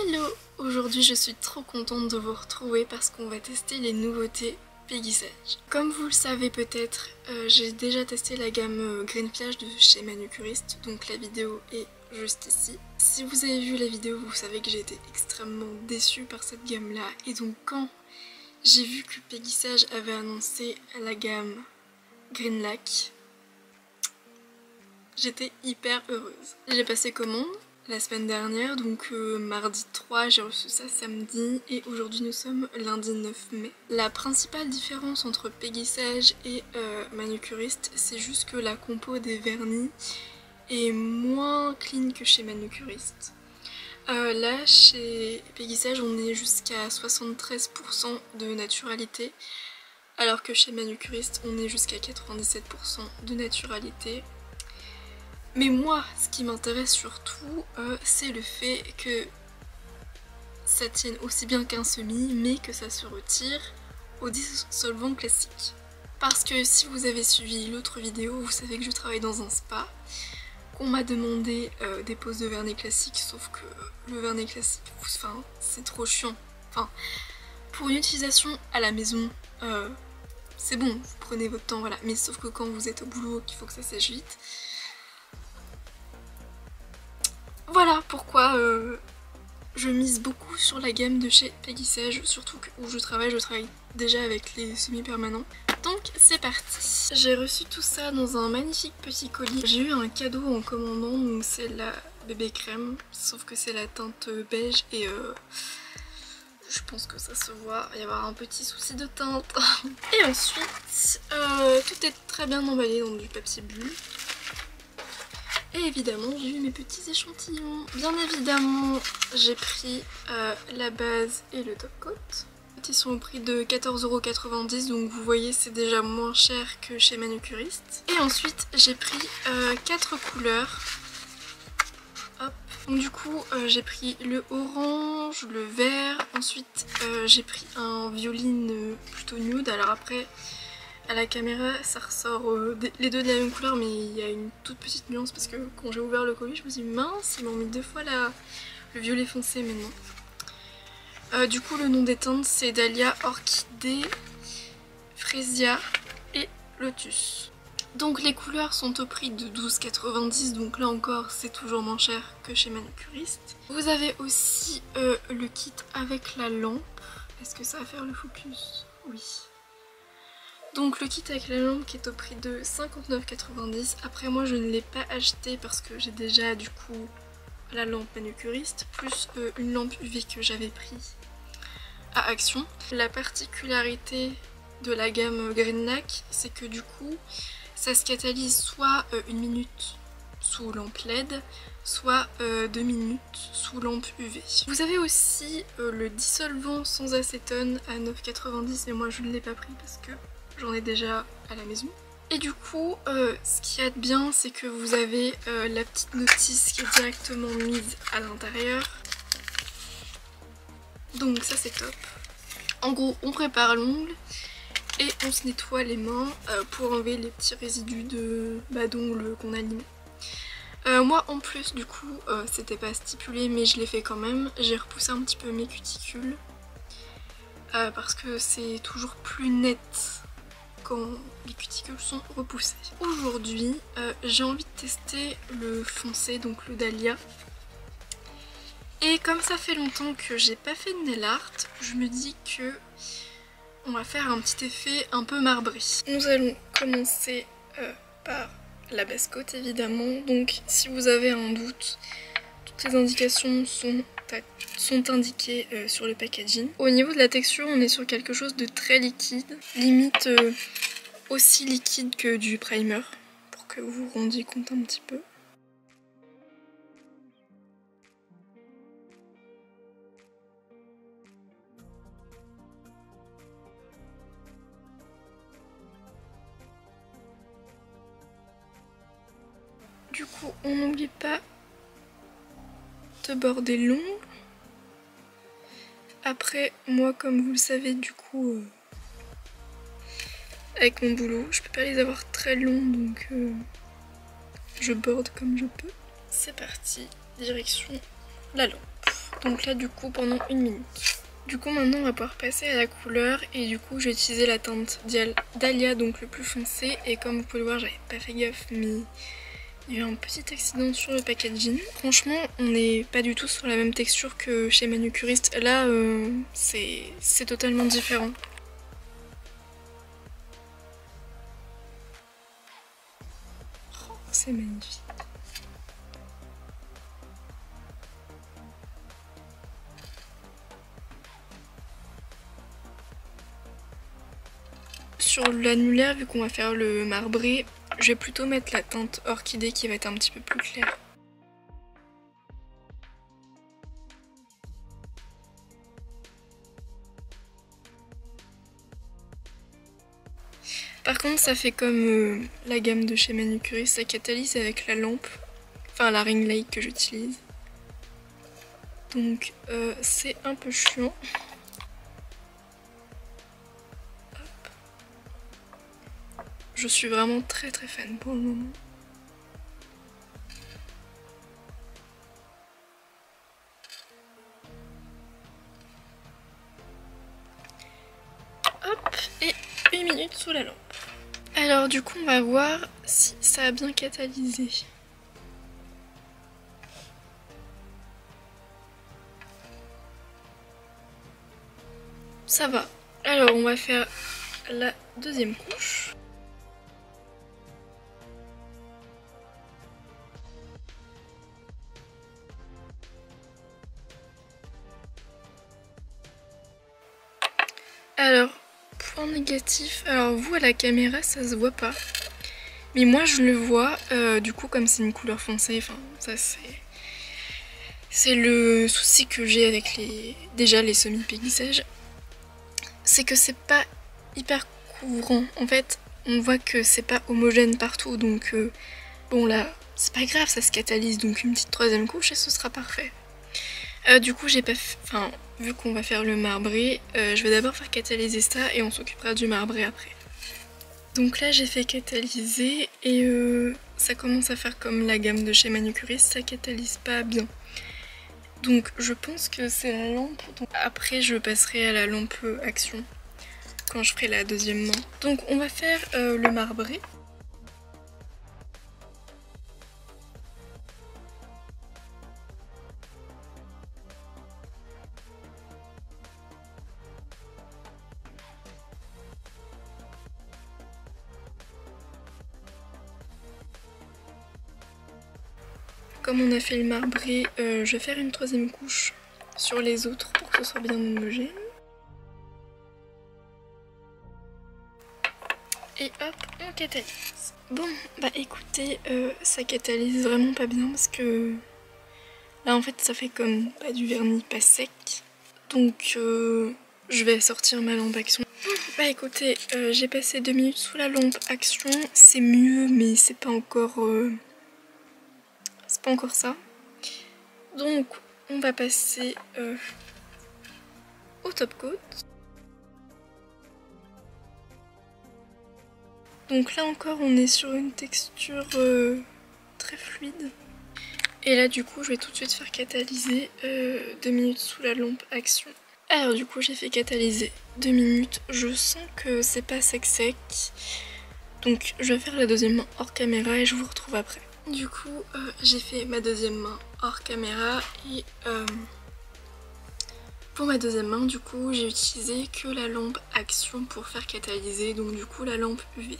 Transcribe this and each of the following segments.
Hello! Aujourd'hui je suis trop contente de vous retrouver parce qu'on va tester les nouveautés Peggy Sage. Comme vous le savez peut-être, j'ai déjà testé la gamme Green Flash de chez Manucuriste, donc la vidéo est juste ici. Si vous avez vu la vidéo, vous savez que j'ai été extrêmement déçue par cette gamme là, et donc quand j'ai vu que Peggy Sage avait annoncé la gamme Green Lac, j'étais hyper heureuse. J'ai passé commande la semaine dernière, donc mardi 3, j'ai reçu ça samedi et aujourd'hui nous sommes lundi 9 mai. La principale différence entre Peggy Sage et Manucuriste, c'est juste que la compo des vernis est moins clean que chez Manucuriste. Là chez Peggy Sage on est jusqu'à 73% de naturalité, alors que chez Manucuriste on est jusqu'à 97% de naturalité. Mais moi, ce qui m'intéresse surtout, c'est le fait que ça tienne aussi bien qu'un semi, mais que ça se retire au dissolvant classique. Parce que si vous avez suivi l'autre vidéo, vous savez que je travaille dans un spa, qu'on m'a demandé des poses de vernis classique, sauf que le vernis classique, enfin, c'est trop chiant. Enfin, pour une utilisation à la maison, c'est bon, vous prenez votre temps, voilà. Mais sauf que quand vous êtes au boulot, qu'il faut que ça sèche vite. Voilà pourquoi je mise beaucoup sur la gamme de chez Peggy Sage, surtout que où je travaille déjà avec les semi-permanents. Donc c'est parti. J'ai reçu tout ça dans un magnifique petit colis. J'ai eu un cadeau en commandant, donc c'est la bébé crème, sauf que c'est la teinte beige et je pense que ça se voit, il va y avoir un petit souci de teinte. Et ensuite, tout est très bien emballé dans du papier bulle. Et évidemment j'ai eu mes petits échantillons. Bien évidemment j'ai pris la base et le top coat. Ils sont au prix de 14,90 €, donc vous voyez c'est déjà moins cher que chez Manucuriste. Et ensuite j'ai pris 4 couleurs. Hop. Donc du coup j'ai pris le orange, le vert, ensuite j'ai pris un violine plutôt nude. Alors après à la caméra ça ressort les deux de la même couleur, mais il y a une toute petite nuance parce que quand j'ai ouvert le colis je me suis dit mince, ils m'ont mis deux fois le violet foncé, mais non. Du coup le nom des teintes c'est Dahlia, Orchidée, Freesia et Lotus. Donc les couleurs sont au prix de 12,90 €, donc là encore c'est toujours moins cher que chez Manucuriste. Vous avez aussi le kit avec la lampe. Est-ce que ça va faire le focus? Oui. Donc le kit avec la lampe qui est au prix de 59,90 €. Après moi je ne l'ai pas acheté parce que j'ai déjà du coup la lampe Manucuriste plus une lampe UV que j'avais pris à Action. La particularité de la gamme Green Lac, c'est que du coup ça se catalyse soit 1 minute sous lampe LED, soit 2 minutes sous lampe UV. Vous avez aussi le dissolvant sans acétone à 9,90 €, mais moi je ne l'ai pas pris parce que j'en ai déjà à la maison. Et du coup, ce qu'il y a de bien, c'est que vous avez la petite notice qui est directement mise à l'intérieur. Donc ça c'est top. En gros, on prépare l'ongle et on se nettoie les mains pour enlever les petits résidus d'ongles qu'on a limés. Moi en plus du coup, c'était pas stipulé mais je l'ai fait quand même. J'ai repoussé un petit peu mes cuticules parce que c'est toujours plus net quand les cuticules sont repoussées. Aujourd'hui j'ai envie de tester le foncé, donc le Dahlia. Et comme ça fait longtemps que j'ai pas fait de nail art, je me dis que on va faire un petit effet un peu marbré. Nous allons commencer par la base coat évidemment. Donc si vous avez un doute, toutes les indications sont indiquées sur le packaging. Au niveau de la texture, on est sur quelque chose de très liquide, limite aussi liquide que du primer, pour que vous vous rendiez compte un petit peu. Du coup, on n'oublie pas de border l'ongle. Après, moi, comme vous le savez, du coup, avec mon boulot, je peux pas les avoir très longs, donc je borde comme je peux. C'est parti, direction la lampe. Donc là du coup pendant 1 minute. Du coup maintenant on va pouvoir passer à la couleur et du coup j'ai utilisé la teinte Dahlia, donc le plus foncé, et comme vous pouvez le voir j'avais pas fait gaffe mais il y a eu un petit accident sur le packaging. Franchement on n'est pas du tout sur la même texture que chez Manucuriste, là c'est totalement différent. Oh, c'est magnifique. Sur l'annulaire, vu qu'on va faire le marbré, je vais plutôt mettre la teinte orchidée qui va être un petit peu plus claire. Par contre ça fait comme la gamme de chez Manucuriste, ça catalyse avec la lampe, enfin la ring light que j'utilise. Donc c'est un peu chiant. Je suis vraiment très fan pour le moment. Hop, et 1 minute sous la lampe. Alors du coup on va voir si ça a bien catalysé. Ça va. Alors on va faire la deuxième couche. Alors, point négatif, alors vous à la caméra ça se voit pas, mais moi je le vois, du coup comme c'est une couleur foncée, enfin ça c'est le souci que j'ai avec déjà les semi-pélissages, c'est que c'est pas hyper couvrant. En fait on voit que c'est pas homogène partout, donc bon là c'est pas grave, ça se catalyse, donc une petite troisième couche et ce sera parfait. Du coup j'ai pas fait, enfin vu qu'on va faire le marbré, je vais d'abord faire catalyser ça et on s'occupera du marbré après. Donc là j'ai fait catalyser et ça commence à faire comme la gamme de chez Manucuriste, ça catalyse pas bien. Donc je pense que c'est la lampe, donc après je passerai à la lampe action quand je ferai la deuxième main. Donc on va faire le marbré. Comme on a fait le marbré, je vais faire une troisième couche sur les autres pour que ce soit bien homogène. Et hop, on catalyse. Bon, bah écoutez, ça catalyse vraiment pas bien parce que là en fait ça fait comme du vernis pas sec. Donc je vais sortir ma lampe action. Bah écoutez, j'ai passé 2 minutes sous la lampe action, c'est mieux mais c'est pas encore ça. Donc on va passer au top coat. Donc là encore on est sur une texture très fluide. Et là du coup je vais tout de suite faire catalyser 2 minutes sous la lampe action. Alors du coup j'ai fait catalyser 2 minutes, je sens que c'est pas sec. Donc je vais faire la deuxième main hors caméra et je vous retrouve après. Du coup j'ai fait ma deuxième main hors caméra et pour ma deuxième main du coup j'ai utilisé que la lampe action pour faire catalyser, donc du coup la lampe UV.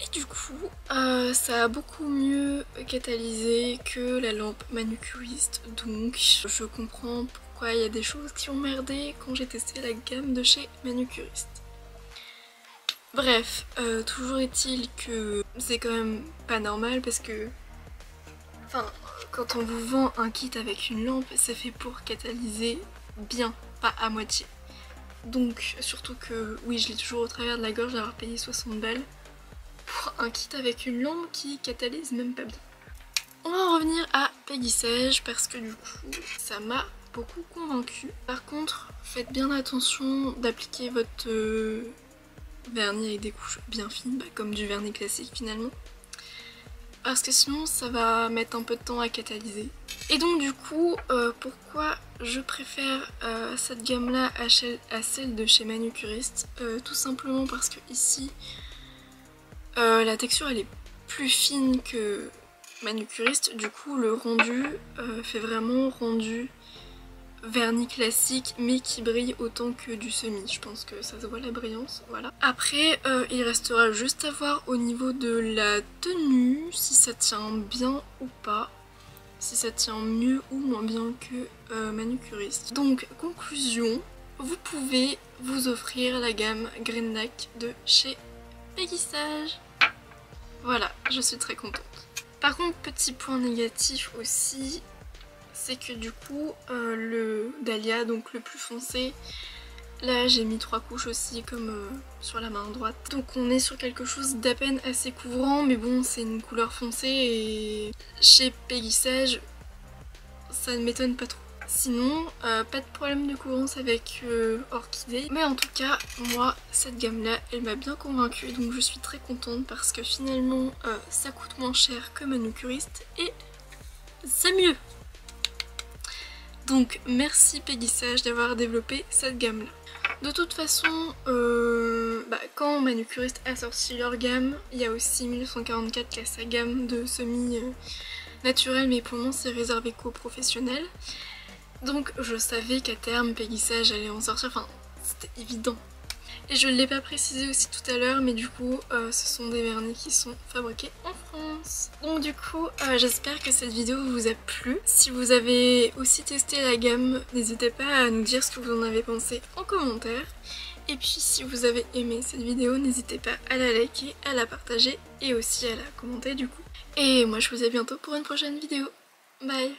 Et du coup ça a beaucoup mieux catalysé que la lampe Manucuriste, donc je comprends pourquoi il y a des choses qui ont merdé quand j'ai testé la gamme de chez Manucuriste. Bref, toujours est-il que c'est quand même pas normal parce que quand on vous vend un kit avec une lampe, c'est fait pour catalyser bien, pas à moitié. Donc surtout que oui, je l'ai toujours au travers de la gorge d'avoir payé 60 balles pour un kit avec une lampe qui catalyse même pas bien. On va en revenir à pégissage parce que du coup ça m'a beaucoup convaincue. Par contre faites bien attention d'appliquer votre vernis avec des couches bien fines, comme du vernis classique finalement. parce que sinon ça va mettre un peu de temps à catalyser. Et donc du coup, pourquoi je préfère cette gamme là à celle de chez Manucuriste, tout simplement parce que ici la texture elle est plus fine que Manucuriste, du coup le rendu fait vraiment rendu vernis classique mais qui brille autant que du semi. Je pense que ça se voit la brillance, voilà. Après il restera juste à voir au niveau de la tenue si ça tient bien ou pas, si ça tient mieux ou moins bien que Manucuriste. Donc conclusion, vous pouvez vous offrir la gamme Green Lac de chez Peggy Sage. Voilà, je suis très contente. Par contre, petit point négatif aussi, c'est que du coup le Dahlia, donc le plus foncé, là j'ai mis 3 couches aussi comme sur la main droite. Donc on est sur quelque chose d'à peine assez couvrant, mais bon c'est une couleur foncée et chez Peggy Sage ça ne m'étonne pas trop. Sinon pas de problème de couvrance avec Orchidée, mais en tout cas moi cette gamme là elle m'a bien convaincue, donc je suis très contente parce que finalement ça coûte moins cher que Manucuriste et c'est mieux. Donc merci Peggy Sage d'avoir développé cette gamme là. De toute façon, quand Manucuriste a sorti leur gamme, il y a aussi 1944 qui a sa gamme de semi naturel, mais pour le moment c'est réservé qu'aux professionnels. Donc je savais qu'à terme Peggy Sage allait en sortir, enfin c'était évident. Et je ne l'ai pas précisé aussi tout à l'heure, mais du coup ce sont des vernis qui sont fabriqués en France. Donc du coup j'espère que cette vidéo vous a plu. Si vous avez aussi testé la gamme, n'hésitez pas à nous dire ce que vous en avez pensé en commentaire. Et puis si vous avez aimé cette vidéo, n'hésitez pas à la liker, à la partager et aussi à la commenter du coup. Et moi je vous dis à bientôt pour une prochaine vidéo. Bye!